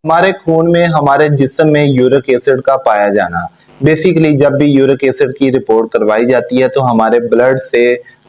हमारे खून में, हमारे जिस्म में यूरिक एसिड का पाया जाना। बेसिकली जब भी यूरिक एसिड की रिपोर्ट करवाई जाती है तो हमारे ब्लड से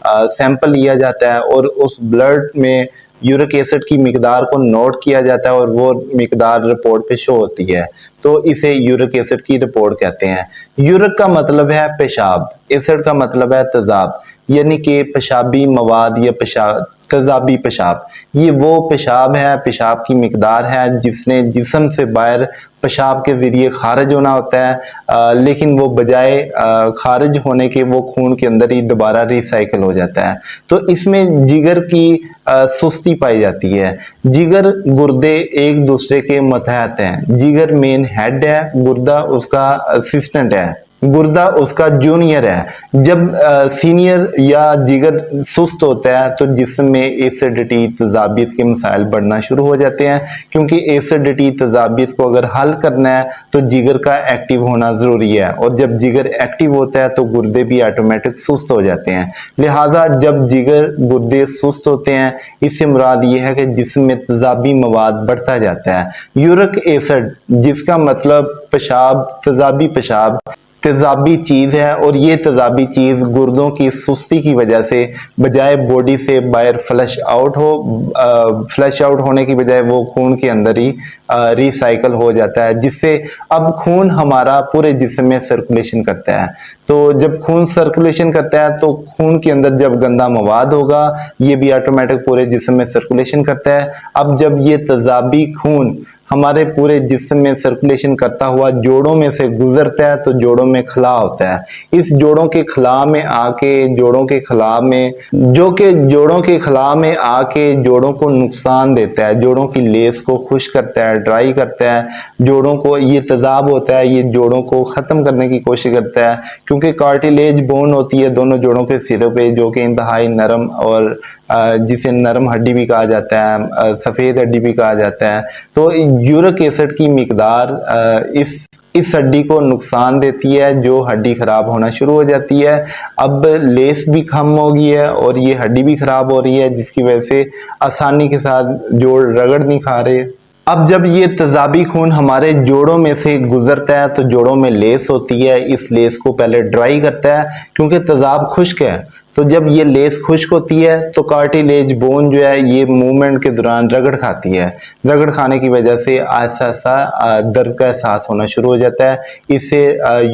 सैंपल लिया जाता है और उस ब्लड में यूरिक एसिड की मिकदार को नोट किया जाता है और वो मिकदार रिपोर्ट पे शो होती है। तो इसे यूरिक एसिड की रिपोर्ट कहते हैं। यूरिक का मतलब है पेशाब, एसिड का मतलब है तेजाब, यानी कि पेशाबी मवाद या पेशाब, तेजाबी पेशाब। ये वो पेशाब है, पेशाब की मिकदार है जिसने जिस्म से बाहर पेशाब के जरिए खारिज होना होता है, लेकिन वो बजाय खारिज होने के वो खून के अंदर ही दोबारा रिसाइकिल हो जाता है। तो इसमें जिगर की सुस्ती पाई जाती है। जिगर गुर्दे एक दूसरे के मतहत हैं। जिगर मेन हेड है, गुर्दा उसका असिस्टेंट है, गुर्दा उसका जूनियर है। जब सीनियर या जिगर सुस्त होता है तो जिस्म में एसिडिटी, तेजाबियत के मसाइल बढ़ना शुरू हो जाते हैं, क्योंकि एसिडिटी, तेजाबियत को अगर हल करना है तो जिगर का एक्टिव होना जरूरी है, और जब जिगर एक्टिव होता है तो गुर्दे भी ऑटोमेटिक सुस्त हो जाते हैं। लिहाजा जब जिगर गुर्दे सुस्त होते हैं, इससे मुराद ये है कि जिस्म में तेजाबी मवाद बढ़ता जाता है। यूरिक एसिड जिसका मतलब पेशाब, तेजाबी पेशाब तेजाबी चीज है, और ये तेजाबी चीज गुर्दों की सुस्ती की वजह से बजाय बॉडी से बाहर फ्लश आउट होने की बजाय वो खून के अंदर ही रिसाइकल हो जाता है, जिससे अब खून हमारा पूरे जिस्म में सर्कुलेशन करता है। तो जब खून सर्कुलेशन करता है तो खून के अंदर जब गंदा मवाद होगा ये भी ऑटोमेटिक पूरे जिस्म में सर्कुलेशन करता है। अब जब ये तेजाबी खून हमारे पूरे जिस्म में सर्कुलेशन करता हुआ जोड़ों में से गुजरता है तो जोड़ों में खला होता है। इस जोड़ों के खला में आके, जोड़ों के खला में जोड़ों के खला में आके जोड़ों को नुकसान देता है, जोड़ों की लेस को खुश करता है, ड्राई करता है। जोड़ों को ये तेजाब होता है, ये जोड़ों को खत्म करने की कोशिश करता है, क्योंकि कार्टिलेज बोन होती है दोनों जोड़ों के सिरों पे, जो कि इंतहाई नरम और जिसे नरम हड्डी भी कहा जाता है, सफेद हड्डी भी कहा जाता है। तो यूरिक एसिड की मिकदार इस हड्डी को नुकसान देती है, जो हड्डी खराब होना शुरू हो जाती है। अब लेस भी कम हो गई है और ये हड्डी भी खराब हो रही है, जिसकी वजह से आसानी के साथ जोड़ रगड़ नहीं खा रहे। अब जब ये तेजाबी खून हमारे जोड़ों में से गुजरता है तो जोड़ों में लेस होती है, इस लेस को पहले ड्राई करता है क्योंकि तेजाब खुश्क है। तो जब ये लेस खुश्क होती है तो कार्टिलेज बोन जो है ये मूवमेंट के दौरान रगड़ खाती है। रगड़ खाने की वजह से आहिस्ता आहिस्ता दर्द का एहसास होना शुरू हो जाता है। इसे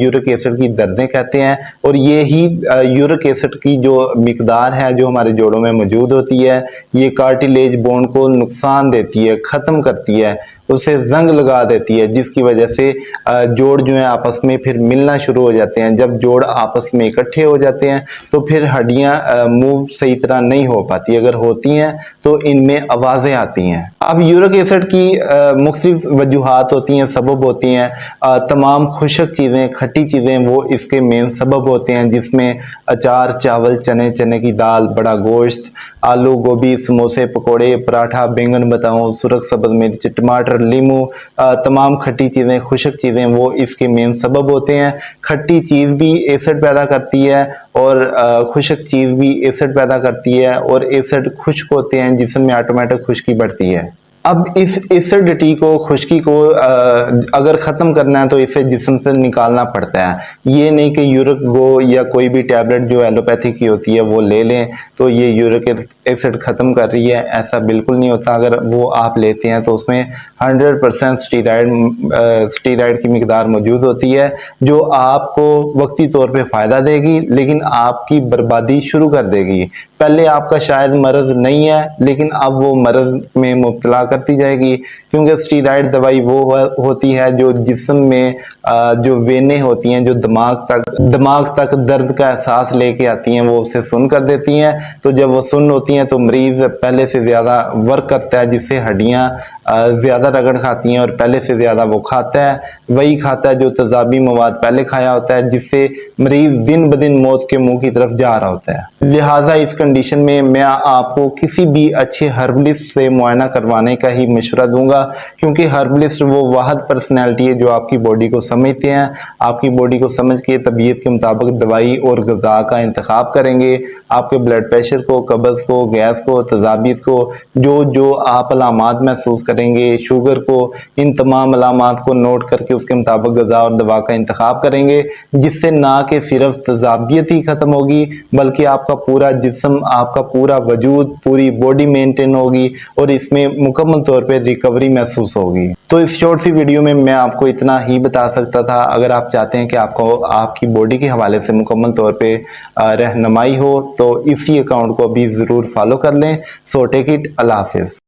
यूरिक एसिड की दर्दें कहते हैं, और ये ही यूरिक एसिड की जो मिकदार है जो हमारे जोड़ों में मौजूद होती है, ये कार्टिलेज बोन को नुकसान देती है, खत्म करती है, उसे जंग लगा देती है, जिसकी वजह से जोड़ जो है आपस में फिर मिलना शुरू हो जाते हैं। जब जोड़ आपस में इकट्ठे हो जाते हैं तो फिर हड्डियां मूव सही तरह नहीं हो पाती, अगर होती हैं तो इनमें आवाजें आती हैं। अब यूरिक एसिड की मुख्तलिफ वजूहात होती हैं, सबब होती हैं। तमाम खुशक चीज़ें, खट्टी चीज़ें वो इसके मेन सबब होते हैं, जिसमें अचार, चावल, चने, चने की दाल, बड़ा गोश्त, आलू, गोभी, समोसे, पकोड़े, पराठा, बैंगन, बताऊं, सुरख, सब्ज मिर्च, टमाटर, लीमू, तमाम खट्टी चीज़ें, खुशक चीज़ें वो इसके मेन सबब होते हैं। खट्टी चीज़ भी एसिड पैदा करती है और खुशक चीज़ भी एसिड पैदा करती है, और एसिड खुश्क होते हैं जिसमें ऑटोमेटिक खुश्की बढ़ती है। अब इस एसिडिटी को, खुश्की को अगर ख़त्म करना है तो इसे जिस्म से निकालना पड़ता है। ये नहीं कि यूरिक गो या कोई भी टैबलेट जो एलोपैथी की होती है वो ले लें तो ये यूरिक एसिड ख़त्म कर रही है, ऐसा बिल्कुल नहीं होता। अगर वो आप लेते हैं तो उसमें 100% स्टीराइड की मिकदार मौजूद होती है, जो आपको वक्ती तौर पे फ़ायदा देगी लेकिन आपकी बर्बादी शुरू कर देगी। पहले आपका शायद मर्ज नहीं है लेकिन अब वो मर्ज में मुब्तला करती जाएगी, क्योंकि स्टीराइड दवाई वो होती है जो जिस्म में जो वेनें होती हैं, जो दिमाग तक दर्द का एहसास लेके आती हैं, वो उसे सुन कर देती हैं। तो जब वो सुन होती हैं तो मरीज पहले से ज्यादा वर्क करता है, जिससे हड्डियां ज्यादा रगड़ खाती हैं, और पहले से ज्यादा वो खाता है, वही खाता है जो तेजाबी मवाद पहले खाया होता है, जिससे मरीज दिन ब दिन मौत के मुंह की तरफ जा रहा होता है। लिहाजा इस कंडीशन में मैं आपको किसी भी अच्छे हर्बलिस्ट से मुआयना करवाने का ही मशवरा दूंगा, क्योंकि हर्बलिस्ट वो वाहद पर्सनैलिटी है जो आपकी बॉडी को समझते हैं, आपकी बॉडी को समझ के तबीयत के मुताबिक दवाई और ग़िज़ा का इंतखाब करेंगे। आपके ब्लड प्रेशर को, कब्ज़ को, गैस को, तेजाबियत को, जो जो आप अलामात महसूस करें करेंगे, शुगर को, इन तमाम अलामात को नोट करके उसके मुताबिक ग़िज़ा और दवा का इंतखाब करेंगे, जिससे ना कि सिर्फ तज़ाबियत ही ख़त्म होगी बल्कि आपका पूरा जिस्म, आपका पूरा वजूद, पूरी बॉडी मेंटेन होगी और इसमें मुकम्मल तौर पे रिकवरी महसूस होगी। तो इस शॉर्ट सी वीडियो में मैं आपको इतना ही बता सकता था। अगर आप चाहते हैं कि आपको आपकी बॉडी के हवाले से मुकम्मल तौर पे रहनुमाई हो तो इसी अकाउंट को अभी ज़रूर फॉलो कर लें। सो टेक इट, अल्लाह हाफ़िज़।